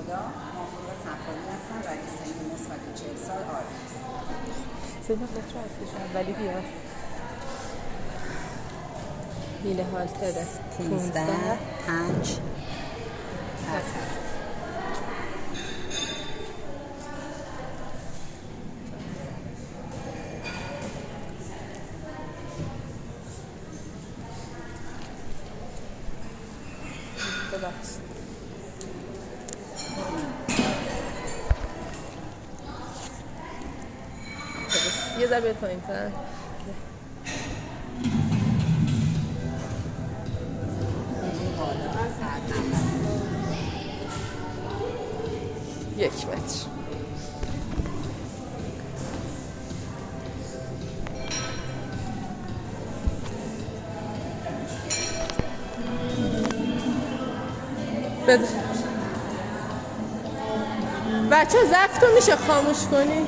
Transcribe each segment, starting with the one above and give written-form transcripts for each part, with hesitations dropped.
آمریکا، موافق سفاری هستن و سنی نسبت 40 سال آرد است. سن قطر هستشون ولی بیاد میله هالتره 15 5 ببخشید یه ذره بیاد پایین تر 1 متر. بچه ضبط رو میشه خاموش کنی؟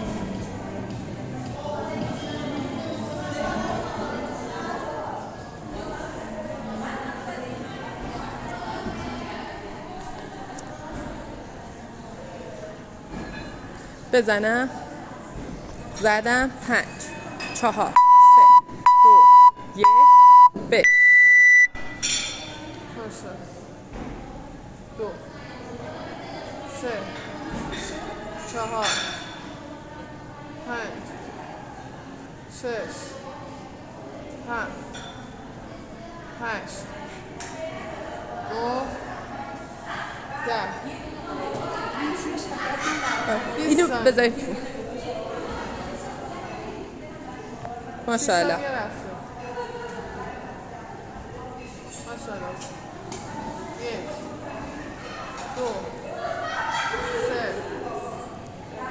بزنم زدم 5 4 3 2 1 ب 2 3 4 5 6 7 8 9 10 اینو بذارید ماشاءالله ماشاءالله 1 2 3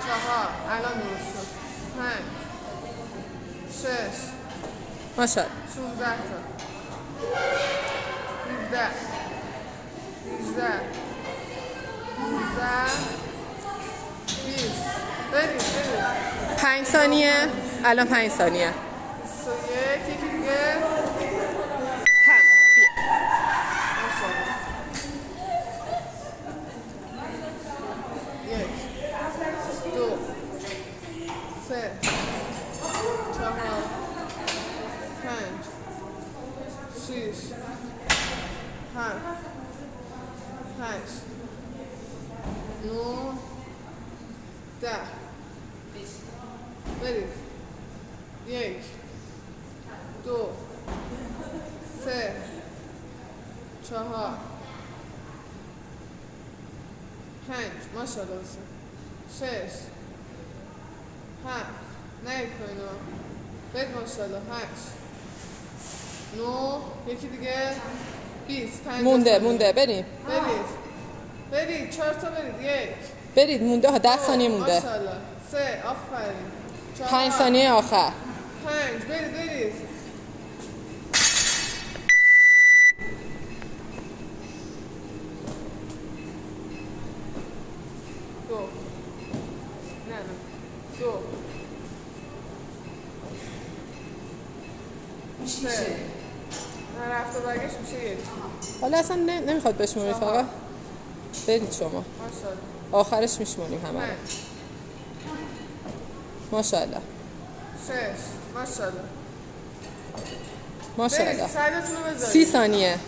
4 الان درست شد 5 6 ماشاءالله 16 تا 17 18 19 20 برید 5 ثانیه الان 5 ثانیه 21 یکی دیگه هم بیا ماشاءالله 1 2 3 4 5 6 7 8 9 10 برید 1 2 3 4 5 ماشاءالله 6 7 نه کنو بید ماشاءالله 8 9 یکی دیگه 20 مونده بریم برید 4 تا برید 1 برید مونده 10 ثانیه مونده ماشاءالله 3 آفرین 5 ثانیه آخر 5 برید 2 نه 2 3 نه رفت و برگشت میشه 1 حالا اصلا نمیخواد بشمونید فقط برید شما ماشاءالله آخرش میشمونیم همه ماشاءالله 6 ماشاءالله 30 ثانیه 7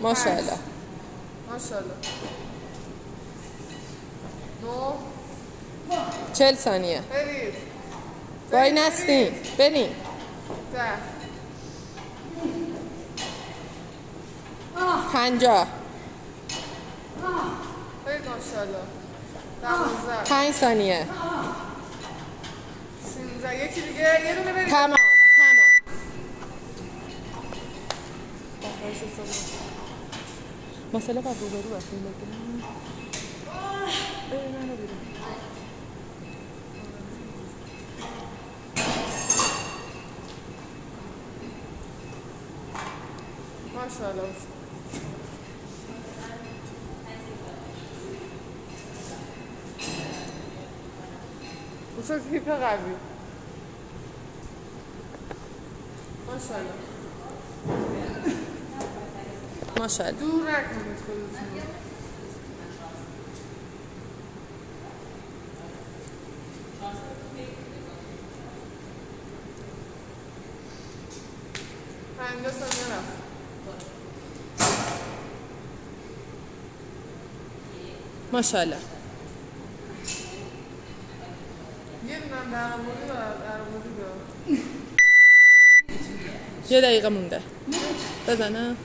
ماشاءالله 9 40 ثانیه برید وای نستین بریم 10 50 برید ماشاءالله 12 5 ثانیه 13 یکی دیگه یه دونه برید تمام مسئله باید رو برو بستیم بکنیم منو بیرون ماشاءالله بسید هیپ قوی ماشاءالله ماشاءالله. دور نکنید خودتون. پنجاه ثانیه رفت. ماشاءالله. یه دونم درموردی دار. یه دقیقه مونده. بزنه.